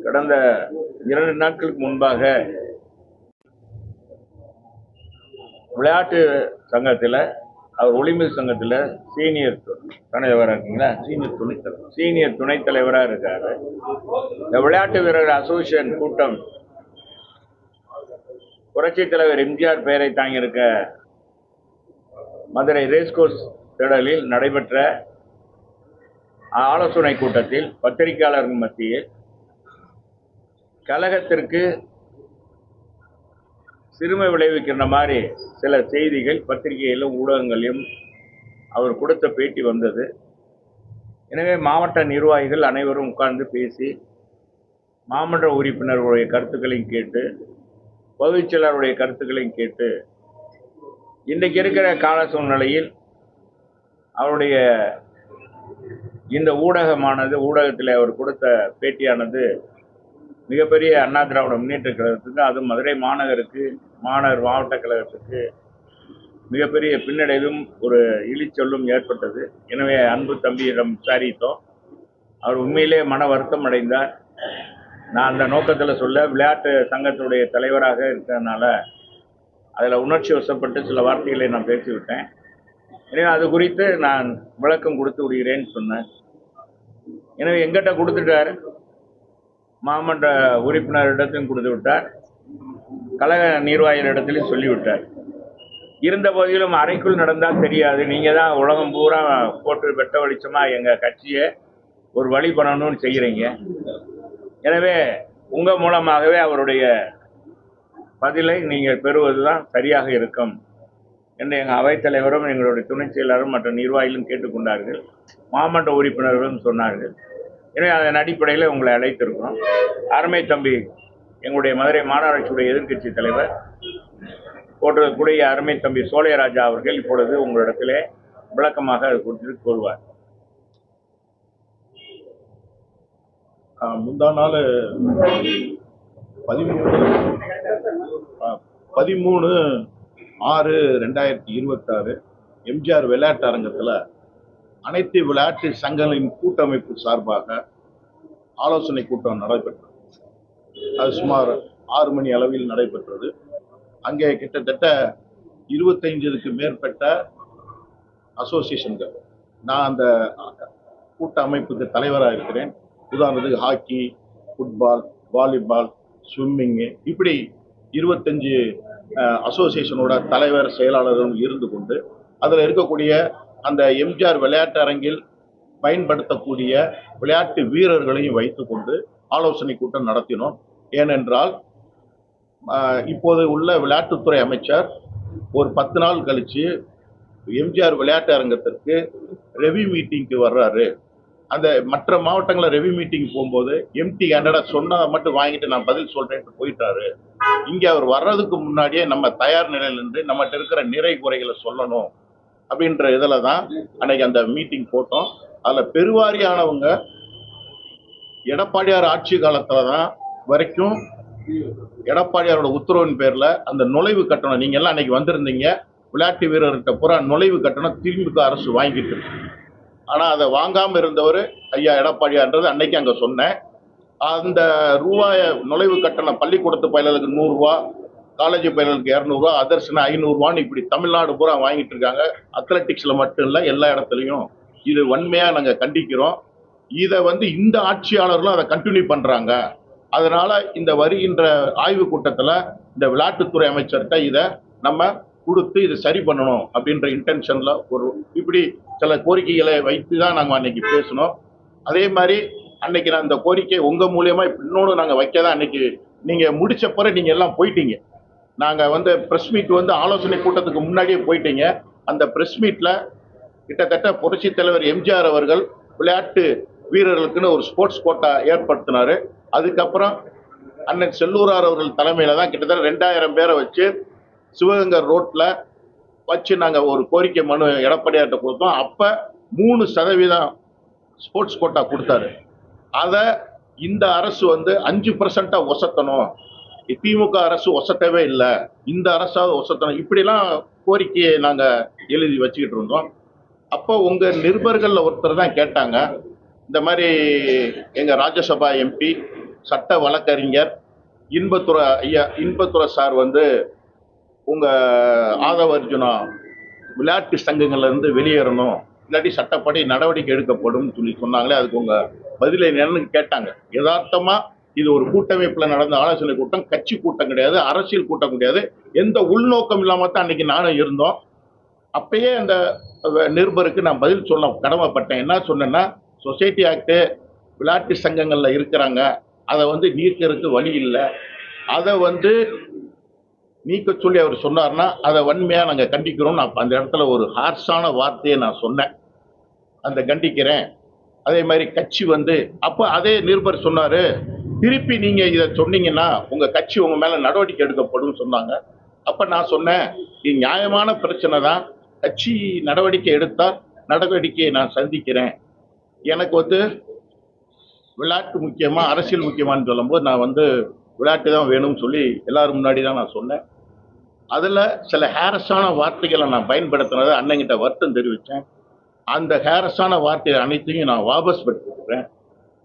கடந்த 2 நாட்களுக்கு முன்பாக விளையாட்டு சங்கத்தில், அவர் ஒலிம்பிக் சங்கத்தில் சீனியர் தலைவராக இருக்கீங்களா, சீனியர் துணைத் தலைவராக இருக்காரு. இந்த விளையாட்டு வீரர் அசோசியேஷன் கூட்டம் புரட்சி தலைவர் எம்ஜிஆர் பெயரை தாங்கியிருக்க மதுரை ரேஸ்கோர்ஸ் திடலில் நடைபெற்ற ஆலோசனை கூட்டத்தில் பத்திரிகையாளர்கள் மத்தியில் கழகத்திற்கு சிறுமை விளைவிக்கின்ற மாதிரி சில செய்திகள் பத்திரிகையிலும் ஊடகங்களிலும் அவர் கொடுத்த பேட்டி வந்தது. எனவே மாவட்ட நிர்வாகிகள் அனைவரும் உட்கார்ந்து பேசி மாமன்ற உறுப்பினர்களுடைய கருத்துக்களையும் கேட்டு பொதுச் செயலாளருடைய கருத்துக்களையும் கேட்டு இன்றைக்கு இருக்கிற கால சூழ்நிலையில் அவருடைய இந்த ஊடகத்தில் அவர் கொடுத்த பேட்டியானது மிகப்பெரிய அண்ணா திராவிட முன்னேற்ற கழகத்துக்கு, அது மதுரை மாநகர் மாவட்ட கழகத்துக்கு மிகப்பெரிய பின்னடைவும் ஒரு இழிச்சொல்லும் ஏற்பட்டது. எனவே அன்பு தம்பியிடம் விசாரித்தோம். அவர் உண்மையிலே மன வருத்தம் அடைந்தார். நான் அந்த நோக்கத்தில் சொல்ல, விளையாட்டு சங்கத்துடைய தலைவராக இருக்கிறதுனால அதில் உணர்ச்சி வசப்பட்டு சில வார்த்தைகளை நான் பேசிவிட்டேன். எனவே அது குறித்து நான் விளக்கம் கொடுத்து விடுகிறேன்னு சொன்னேன். எனவே எங்கிட்ட கொடுத்துட்டார், மாமன்ற உறுப்பினரிடத்தையும் கொடுத்து விட்டார், கழக நிர்வாகிகளிடத்திலையும் சொல்லிவிட்டார். இருந்த போதிலும் அறைக்குள் நடந்தால் தெரியாது, நீங்கள் தான் உலகம் பூரா போட்டு வெட்ட வெளிச்சமாக எங்கள் கட்சியை ஒரு வழி பண்ணணும்னு செய்கிறீங்க. எனவே உங்கள் மூலமாகவே அவருடைய பதிலை நீங்கள் பெறுவது தான் சரியாக இருக்கும் என்று எங்கள் அவைத்தலைவரும் எங்களுடைய துணைச் செயலாளரும் மற்ற நிர்வாகிகளும் கேட்டுக்கொண்டார்கள். மாமன்ற உறுப்பினர்களும் சொன்னார்கள். எனவே அதன் அடிப்படையில் உங்களை அழைத்திருக்கிறோம். அருமை தம்பி எங்களுடைய மதுரை மாநகராட்சியுடைய எதிர்க்கட்சி தலைவர் போற்றக்கூடிய அருமை தம்பி சோலையராஜா அவர்கள் இப்பொழுது உங்களிடத்திலே விளக்கமாக அது குறித்து கூறுவார். முந்தா நாள் 13/6/2026 எம்ஜிஆர் விளையாட்டு அரங்கத்தில் அனைத்து விளையாட்டு சங்கங்களின் கூட்டமைப்பு சார்பாக ஆலோசனை கூட்டம் நடைபெற்றது. அது சுமார் 6 மணி அளவில் நடைபெற்றது. அங்கே கிட்டத்தட்ட 25க்கு மேற்பட்ட அசோசியேஷன்கள், நான் அந்த கூட்ட அமைப்புக்கு தலைவராக இருக்கிறேன். உதாரணத்துக்கு ஹாக்கி, ஃபுட்பால், வாலிபால், ஸ்விம்மிங்கு, இப்படி 25 அசோசியேஷனோட தலைவர் செயலாளர்கள் இருந்து கொண்டு அதில் இருக்கக்கூடிய அந்த எம்ஜிஆர் விளையாட்டு அரங்கில் பயன்படுத்தக்கூடிய விளையாட்டு வீரர்களையும் வைத்து கொண்டு ஆலோசனை கூட்டம் நடத்தினோம். ஏனென்றால் இப்போது உள்ள விளையாட்டுத்துறை அமைச்சர் ஒரு 10 நாள் கழித்து எம்ஜிஆர் விளையாட்டு அரங்கத்திற்கு ரெவி மீட்டிங்க்கு வர்றாரு. அந்த மற்ற மாவட்டங்களில் ரெவி மீட்டிங் போகும்போது எம்டி ஹேண்டடாக சொன்னதை மட்டும் வாங்கிட்டு நான் பதில் சொல்கிறேன்ட்டு போயிட்டாரு. இங்கே அவர் வர்றதுக்கு முன்னாடியே நம்ம தயார் நிலையில் இருந்து நம்மகிட்ட இருக்கிற நிறை குறைகளை சொல்லணும் அப்படின்ற இதில் தான் அன்னைக்கு அந்த மீட்டிங் போட்டோம். அதில் பெருவாரியானவங்க எடப்பாடியார் ஆட்சி காலத்தில் தான் வரைக்கும் எடப்பாடியாரோட உத்தரவின் பேரில் அந்த நுழைவு கட்டணம், நீங்கள் எல்லாம் அன்னைக்கு வந்திருந்தீங்க, விளையாட்டு வீரர்கிட்ட பூரா நுழைவு கட்டணம் திமுக அரசு வாங்கிட்டு. ஆனால் அதை வாங்காமல் இருந்தவர் ஐயா எடப்பாடியார்ன்றது அன்னைக்கு அங்கே சொன்னேன். அந்த நுழைவு கட்டணம் பள்ளிக்கூடத்து பயிலுக்கு 100 ரூபா, காலேஜ் பயிலுக்கு 200 ரூபா, அதர்ஸ்னா 500 ரூபான்னு இப்படி தமிழ்நாடு பூரா வாங்கிட்டு இருக்காங்க. அத்லட்டிக்ஸில் மட்டும் இல்லை, எல்லா இடத்துலையும். இது வன்மையாக நாங்கள் கண்டிக்கிறோம். இதை இந்த ஆட்சியாளர்களும் அதை கண்டினியூ பண்ணுறாங்க. அதனால இந்த வருகின்ற ஆய்வு கூட்டத்தில் இந்த விளையாட்டுத்துறை அமைச்சர்கிட்ட இதை நம்ம கொடுத்து இதை சரி பண்ணணும் அப்படின்ற இன்டென்ஷனில் இப்படி சில கோரிக்கைகளை வைத்து தான் நாங்கள் அன்னைக்கு பேசணும். அதே மாதிரி அன்னைக்கு நான் இந்த கோரிக்கை உங்கள் மூலியமாக இன்னொன்று நாங்கள் வைக்க தான் அன்னைக்கு நீங்கள் முடிச்ச பிறகு நீங்கள் எல்லாம் போயிட்டீங்க. நாங்கள் ப்ரெஸ் மீட் ஆலோசனை கூட்டத்துக்கு முன்னாடியே போயிட்டீங்க. அந்த ப்ரெஸ் மீட்டில் கிட்டத்தட்ட புரட்சி தலைவர் எம்ஜிஆர் அவர்கள் விளையாட்டு வீரர்களுக்குன்னு ஒரு ஸ்போர்ட்ஸ் கோட்டா ஏற்படுத்தினார். அதுக்கப்புறம் அண்ணன் செல்லூரார் அவர்கள் தலைமையில் தான் கிட்டத்தட்ட 2000 பேரை வச்சு சிவகங்கை ரோட்டில் வச்சு நாங்கள் ஒரு கோரிக்கை மனு எடப்பாடியார்கிட்ட கொடுத்தோம். அப்போ 3% ஸ்போர்ட்ஸ் கோட்டா கொடுத்தாரு. அதை இந்த அரசு 5% ஒசத்தணும், திமுக அரசு ஒசத்தவே இல்லை, இந்த அரசாவது ஒசத்தணும், இப்படிலாம் கோரிக்கையை நாங்கள் எழுதி வச்சுக்கிட்டு இருந்தோம். அப்போ உங்கள் நிருபர்களில் ஒருத்தர் தான் கேட்டாங்க, இந்த மாதிரி எங்கள் ராஜ்யசபா எம்பி சட்ட வழக்கறிஞர் இன்பத்துறை சார் வந்து உங்க ஆதவ அர்ஜுனா விளையாட்டு சங்கங்கள்ல இருந்து வெளியேறணும், இல்லாட்டி சட்டப்படி நடவடிக்கை எடுக்கப்படும் சொல்லி சொன்னாங்களே, அதுக்கு உங்க பதிலை என்னன்னு கேட்டாங்க. யதார்த்தமா இது ஒரு கூட்டமைப்புல நடந்த ஆலோசனை கூட்டம், கட்சி கூட்டம் கிடையாது, அரசியல் கூட்டம் கிடையாது, எந்த உள்நோக்கம் இல்லாம தான் அன்னைக்கு நானும் இருந்தோம். அப்பயே அந்த நிருபருக்கு நான் பதில் சொல்ல கடமைப்பட்டேன். என்ன சொன்னேன்னா, சொசைட்டி ஆக்ட் விளையாட்டு சங்கங்கள்ல இருக்கிறாங்க, அதை வந்து நீக்கிறதுக்கு வழி இல்லை, அதை வந்து நீக்க சொல்லி அவர் சொன்னார்னா அதை வன்மையாக நாங்கள் கண்டிக்கிறோம். நான் அந்த இடத்துல ஒரு ஹார்ஷான வார்த்தையை நான் சொன்னேன், அந்த கண்டிக்கிறேன். அதே மாதிரி கட்சி வந்து அப்போ அதே நிருபர் சொன்னார், திருப்பி நீங்கள் இதை சொன்னீங்கன்னா உங்கள் கட்சி உங்கள் மேலே நடவடிக்கை எடுக்கப்படும் சொன்னாங்க. அப்போ நான் சொன்னேன், இது நியாயமான பிரச்சனை தான், கட்சி நடவடிக்கை எடுத்தால் நடவடிக்கையை நான் சந்திக்கிறேன். எனக்கு வந்து விளையாட்டு முக்கியமா அரசியல் முக்கியமானு சொல்லும்போது நான் வந்து விளையாட்டு தான் வேணும்னு சொல்லி எல்லாரும் முன்னாடி தான் நான் சொன்னேன். அதில் சில ஹேரஸான வார்த்தைகளை நான் பயன்படுத்தினதை அண்ணங்கிட்ட வருத்தம் தெரிவித்தேன். அந்த ஹேரஸான வார்த்தைகள் அனைத்தையும் நான் வாபஸ் பெற்றுக்கிறேன்.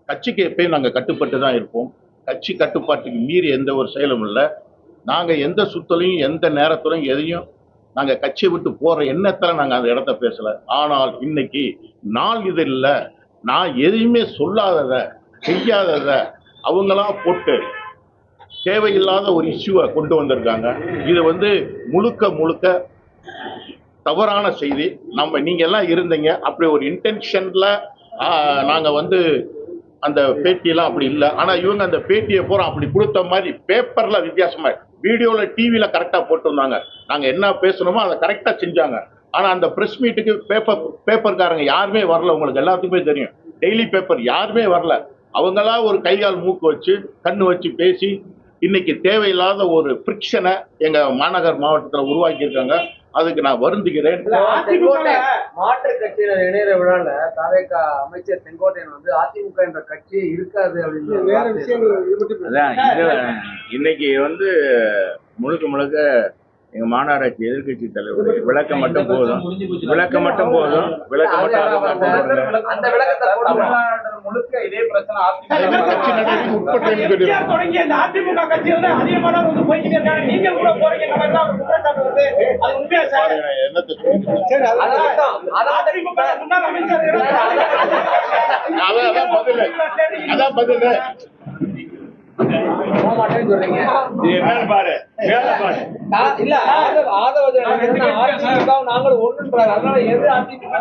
கட்சிக்கு எப்பயும் நாங்கள் கட்டுப்பட்டு தான் இருப்போம். கட்சி கட்டுப்பாட்டுக்கு மீறி எந்த ஒரு செயலும் இல்லை. நாங்கள் எந்த சுத்தலையும் எந்த நேரத்திலையும் எதையும் நாங்கள் கட்சியை விட்டு போகிற எண்ணத்தில் நாங்கள் அந்த இடத்த பேசலை. ஆனால் இன்னைக்கு நாள் இது இல்லை, நான் எதையுமே சொல்லாதத செய்யாதத அவங்களா போட்டு தேவையில்லாத ஒரு இஷ்யூவை கொண்டு வந்திருக்காங்க. இது வந்து முழுக்க தவறான செய்தி. நீங்க எல்லாம் இருந்தீங்க, அப்படி ஒரு இன்டென்ஷன்ல நாங்க வந்து அந்த பேட்டியெல்லாம் அப்படி இல்லை. ஆனா இவங்க அந்த பேட்டியை பூரா அப்படி கொடுத்த மாதிரி பேப்பர்ல வித்தியாசமா, வீடியோல டிவியில கரெக்டா போட்டிருந்தாங்க. நாங்க என்ன பேசணுமோ அதை கரெக்டா செஞ்சாங்க. ஆனா அந்த பிரஸ் மீட்டுக்கு பேப்பர்காரங்க யாருமே வரல. உங்களுக்கு எல்லாத்துக்குமே தெரியும், டெய்லி பேப்பர் யாருமே வரல. அவங்களா ஒரு கைகால் மூக்கு வச்சு கண்ணு வச்சு பேசி இன்னைக்கு தேவையில்லாத ஒரு பிரிக்ஷனை எங்க மாநகர் மாவட்டத்தில் உருவாக்கி இருக்காங்க. அதுக்கு நான் வருந்துகிறேன். மாற்று கட்சியினர் இணையற விழால தாவேகா அமைச்சர் செங்கோட்டையன் வந்து அதிமுக என்ற கட்சி இருக்காது அப்படின்னு இன்னைக்கு வந்து முழுக்க எங்க மாநகராட்சி எதிர்கட்சி தலைவர் விளக்கம் மட்டும் போதும். அந்த விளக்கத்தை முழுக்க இதே பிரச்சனை தொடங்கிய இந்த அதிமுக கட்சியில அதிகமானவர் வந்து போய்கிட்டே இருக்காங்க. நீங்க கூட போறீங்க, குற்றச்சாட்டு வருது. அது உண்மையா சார்? அதிமுக முன்னாள் அமைச்சர் அதான் பதில் போக மாட்டேன்னு சொல்றீங்க. இல்ல நாங்கள் ஒண்ணுன்றாங்க, அதனால எது அதிமுக